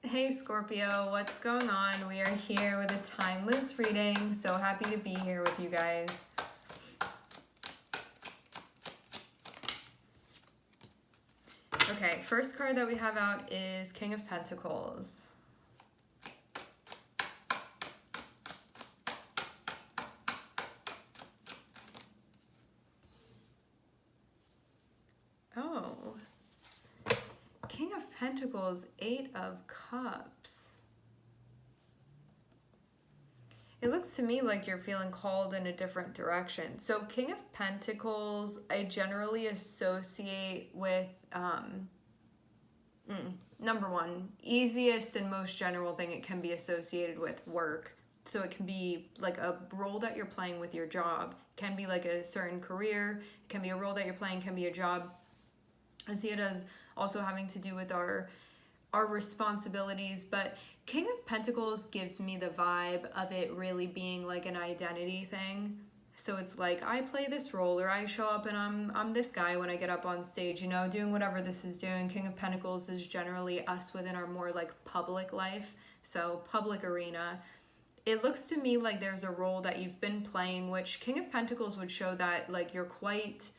Hey Scorpio, what's going on? We are here with a timeless reading. So happy to be here with you guys. Okay, first card that we have out is King of Pentacles. Oh, King of Pentacles, Eight of Cups. It looks to me like you're feeling called in a different direction. So King of Pentacles, I generally associate with, number one, easiest and most general thing it can be associated with work. So it can be like a role that you're playing with your job. It can be like a certain career. It can be a role that you're playing, can be a job. I see it as also having to do with our responsibilities, but King of Pentacles gives me the vibe of it really being like an identity thing. So it's like I play this role, or I show up and I'm this guy when I get up on stage, you know, doing whatever this is doing. King of Pentacles is generally us within our more like public life, so public arena. It looks to me like there's a role that you've been playing, which King of Pentacles would show that like you're quite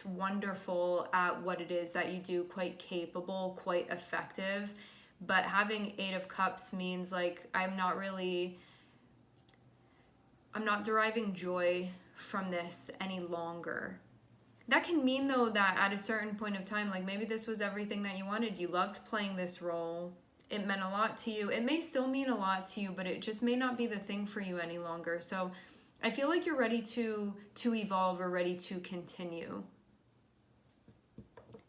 wonderful at what it is that you do, quite capable, quite effective. But having Eight of Cups means like I'm not deriving joy from this any longer. That can mean though that at a certain point of time, like maybe this was everything that you wanted. You loved playing this role. It meant a lot to you. It may still mean a lot to you, but it just may not be the thing for you any longer. So I feel like you're ready to evolve or ready to continue.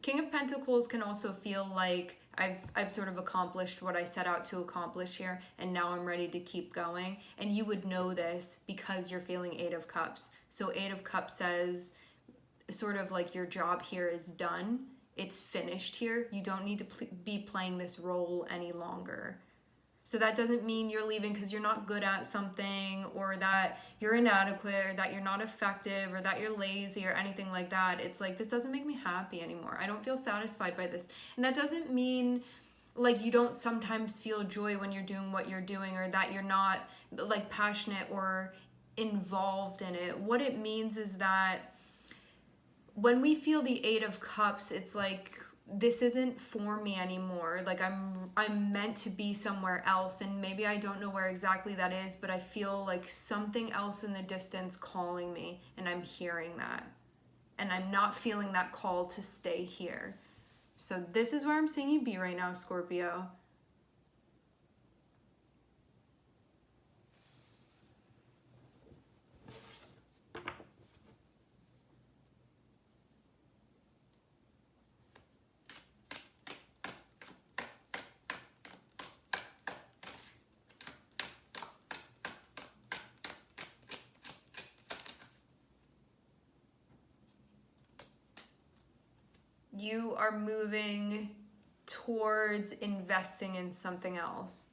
King of Pentacles can also feel like I've sort of accomplished what I set out to accomplish here, and now I'm ready to keep going. And you would know this because you're feeling Eight of Cups. So Eight of Cups says sort of like your job here is done. It's finished here. You don't need to be playing this role any longer. So that doesn't mean you're leaving because you're not good at something, or that you're inadequate, or that you're not effective, or that you're lazy, or anything like that. It's like, this doesn't make me happy anymore. I don't feel satisfied by this. And that doesn't mean like you don't sometimes feel joy when you're doing what you're doing, or that you're not like passionate or involved in it. What it means is that when we feel the Eight of Cups, it's like, this isn't for me anymore. Like I'm meant to be somewhere else, and maybe I don't know where exactly that is, but I feel like something else in the distance calling me, and I'm hearing that. And I'm not feeling that call to stay here. So this is where I'm seeing you be right now, Scorpio. You are moving towards investing in something else.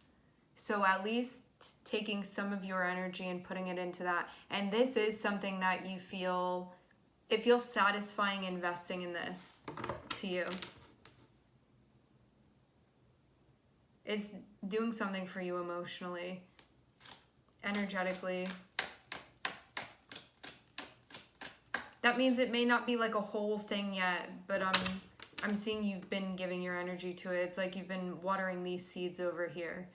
So at least taking some of your energy and putting it into that. And this is something that you feel, it feels satisfying investing in this to you. It's doing something for you emotionally, energetically. That means it may not be like a whole thing yet, but I'm seeing you've been giving your energy to it. It's like you've been watering these seeds over here.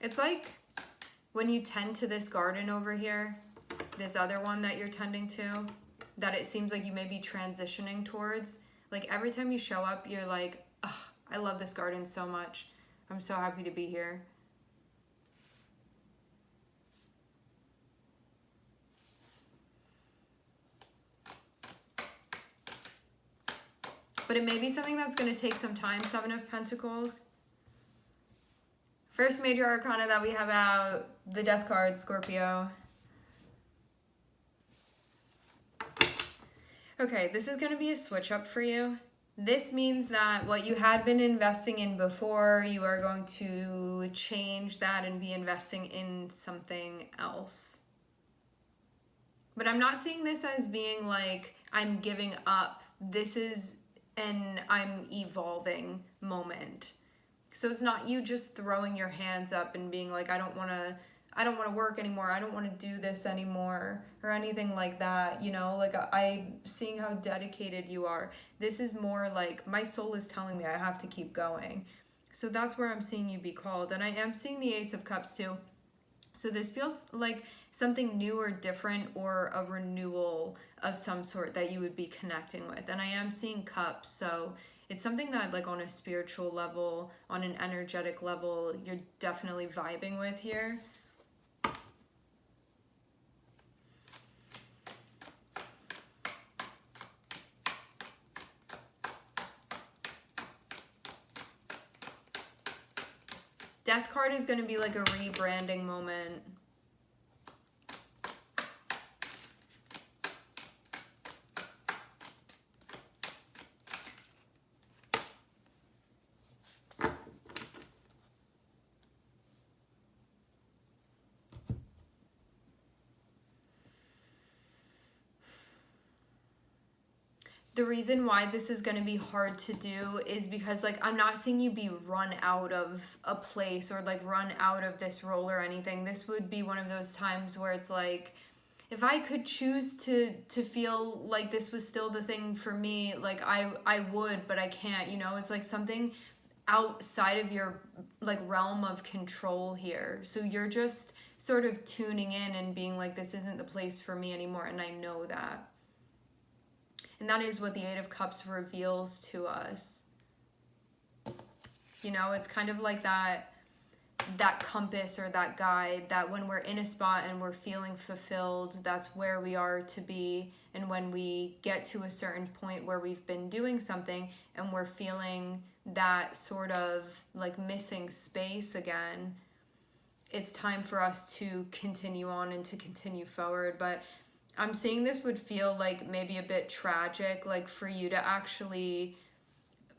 It's like when you tend to this garden over here, this other one that you're tending to, that it seems like you may be transitioning towards. Like every time you show up, you're like, oh, I love this garden so much. I'm so happy to be here. But it may be something that's going to take some time, Seven of Pentacles. First major arcana that we have out, the Death card, Scorpio. Okay, this is going to be a switch up for you. This means that what you had been investing in before, you are going to change that and be investing in something else. But I'm not seeing this as being like I'm giving up. This is an I'm evolving moment. So it's not you just throwing your hands up and being like, I don't want to work anymore. I don't want to do this anymore or anything like that. You know, like I'm seeing how dedicated you are. This is more like my soul is telling me I have to keep going. So that's where I'm seeing you be called. And I am seeing the Ace of Cups too. So this feels like something new or different or a renewal of some sort that you would be connecting with. And I am seeing cups, so it's something that like on a spiritual level, on an energetic level, you're definitely vibing with here. Death card is going to be like a rebranding moment. The reason why this is going to be hard to do is because like I'm not seeing you be run out of a place or like run out of this role or anything. This would be one of those times where it's like, if I could choose to feel like this was still the thing for me, like I would, but I can't, you know. It's like something outside of your like realm of control here. So you're just sort of tuning in and being like, this isn't the place for me anymore, and I know that. And that is what the Eight of Cups reveals to us. You know, it's kind of like that compass or that guide, that when we're in a spot and we're feeling fulfilled, that's where we are to be. And when we get to a certain point where we've been doing something and we're feeling that sort of like missing space again, it's time for us to continue on and to continue forward. But I'm seeing this would feel like maybe a bit tragic, like for you to actually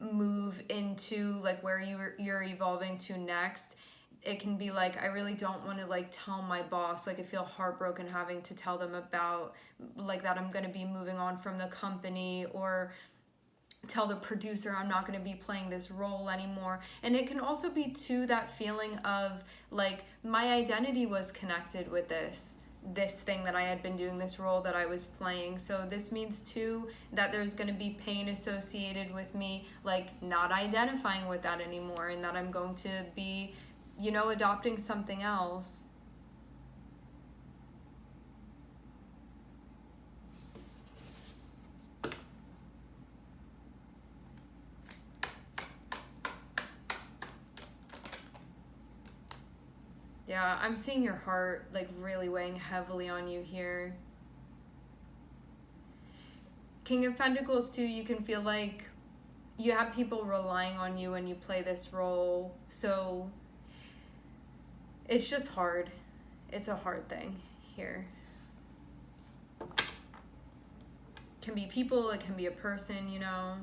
move into like where you're evolving to next. It can be like, I really don't want to like tell my boss, like I feel heartbroken having to tell them about like that I'm going to be moving on from the company, or tell the producer I'm not going to be playing this role anymore. And it can also be too that feeling of like my identity was connected with this thing that I had been doing, this role that I was playing. So this means too that there's going to be pain associated with me like not identifying with that anymore, and that I'm going to be, you know, adopting something else. Yeah, I'm seeing your heart like really weighing heavily on you here. King of Pentacles too, you can feel like you have people relying on you when you play this role. So it's just hard. It's a hard thing here. It can be people, it can be a person, you know.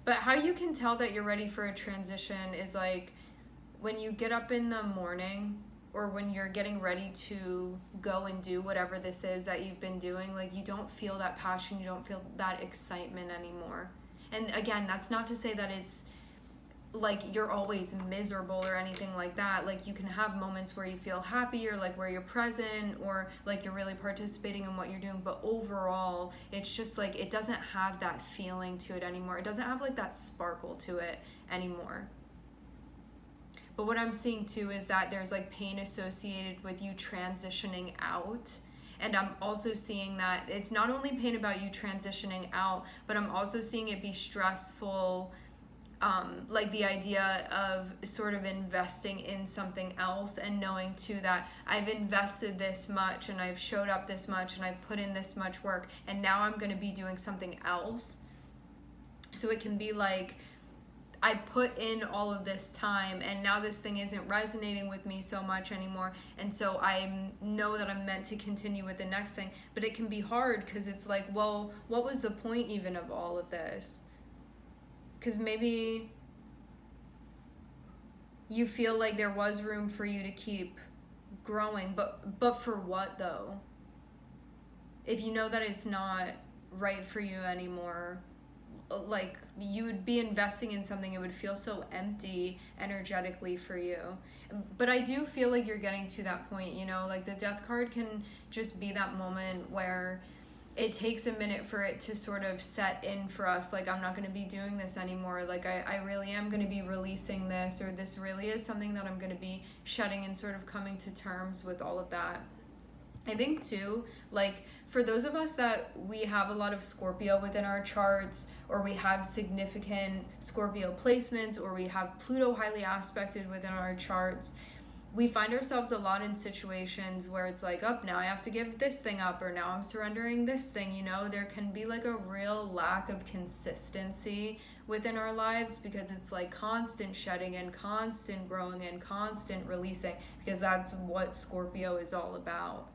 But how you can tell that you're ready for a transition is like when you get up in the morning, or when you're getting ready to go and do whatever this is that you've been doing, like you don't feel that passion, you don't feel that excitement anymore. And again, that's not to say that it's like you're always miserable or anything like that. Like you can have moments where you feel happy, or like where you're present, or like you're really participating in what you're doing, but overall it's just like it doesn't have that feeling to it anymore. It doesn't have like that sparkle to it anymore. But what I'm seeing too is that there's like pain associated with you transitioning out. And I'm also seeing that it's not only pain about you transitioning out, but I'm also seeing it be stressful. Like the idea of sort of investing in something else, and knowing too that I've invested this much and I've showed up this much and I've put in this much work, and now I'm going to be doing something else. So it can be like I put in all of this time and now this thing isn't resonating with me so much anymore. And so I know that I'm meant to continue with the next thing. But it can be hard because it's like, well, what was the point even of all of this? Because maybe you feel like there was room for you to keep growing, but for what though? If you know that it's not right for you anymore, like you would be investing in something, it would feel so empty energetically for you. But I do feel like you're getting to that point, you know, like the death card can just be that moment where it takes a minute for it to sort of set in for us, like I'm not going to be doing this anymore, like I really am going to be releasing this, or this really is something that I'm going to be shedding, and sort of coming to terms with all of that. I think too, like for those of us that we have a lot of Scorpio within our charts, or we have significant Scorpio placements, or we have Pluto highly aspected within our charts, we find ourselves a lot in situations where it's like, oh, now I have to give this thing up, or now I'm surrendering this thing, you know. There can be like a real lack of consistency within our lives, because it's like constant shedding and constant growing and constant releasing, because that's what Scorpio is all about.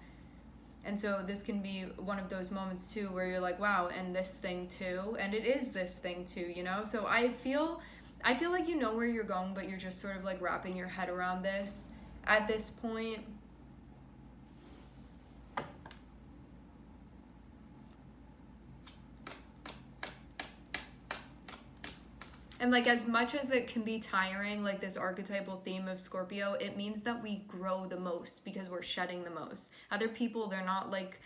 And so this can be one of those moments too where you're like, wow, and this thing too, and it is this thing too, you know. So I feel like you know where you're going, but you're just sort of like wrapping your head around this at this point. And like, as much as it can be tiring, like this archetypal theme of Scorpio, it means that we grow the most because we're shedding the most. Other people, they're not like,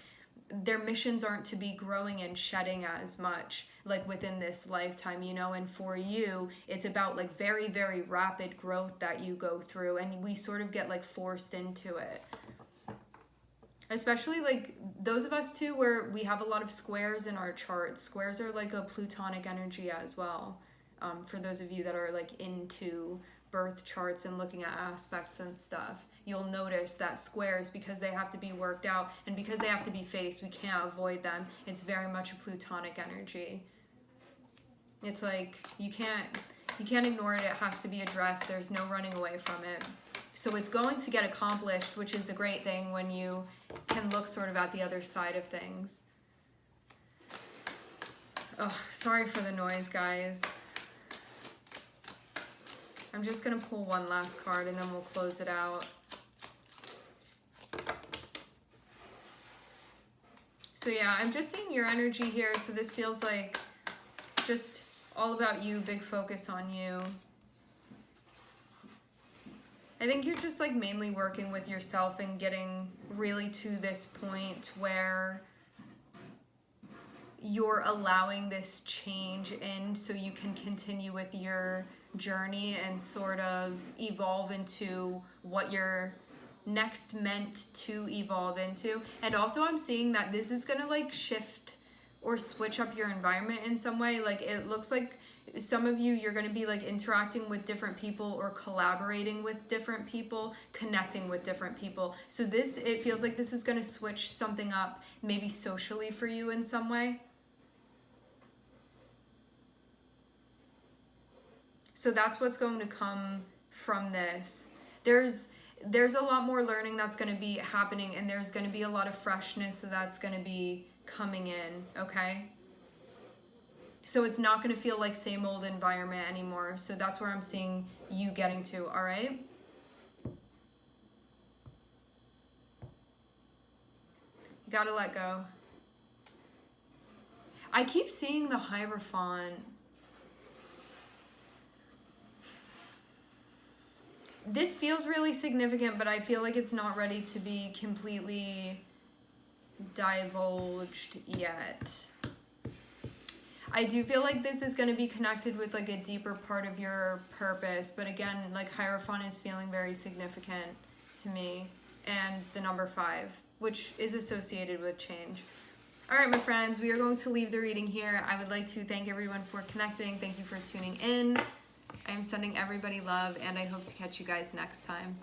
their missions aren't to be growing and shedding as much, like within this lifetime, you know. And for you, it's about like very, very rapid growth that you go through, and we sort of get like forced into it. Especially like those of us too where we have a lot of squares in our charts. Squares are like a plutonic energy as well. For those of you that are like into birth charts and looking at aspects and stuff, you'll notice that squares, because they have to be worked out and because they have to be faced, we can't avoid them. It's very much a plutonic energy. It's like you can't ignore it. It has to be addressed. There's no running away from it. So it's going to get accomplished, which is the great thing when you can look sort of at the other side of things. Oh, sorry for the noise, guys. I'm just going to pull one last card and then we'll close it out. So yeah, I'm just seeing your energy here. So this feels like just all about you, big focus on you. I think you're just like mainly working with yourself and getting really to this point where you're allowing this change in so you can continue with your journey and sort of evolve into what you're next meant to evolve into. And also I'm seeing that this is gonna like shift or switch up your environment in some way. Like it looks like some of you, you're going to be like interacting with different people or collaborating with different people, connecting with different people. So this, it feels like this is going to switch something up maybe socially for you in some way. So that's what's going to come from this. There's a lot more learning that's going to be happening, and there's going to be a lot of freshness that's going to be coming in, okay? So it's not going to feel like same old environment anymore. So that's where I'm seeing you getting to, all right? You gotta let go. I keep seeing the Hierophant. This feels really significant, but I feel like it's not ready to be completely divulged yet. I do feel like this is going to be connected with like a deeper part of your purpose, but again, like Hierophant is feeling very significant to me, and the number 5, which is associated with change. All right, my friends, we are going to leave the reading here. I would like to thank everyone for connecting. Thank you for tuning in. I am sending everybody love, and I hope to catch you guys next time.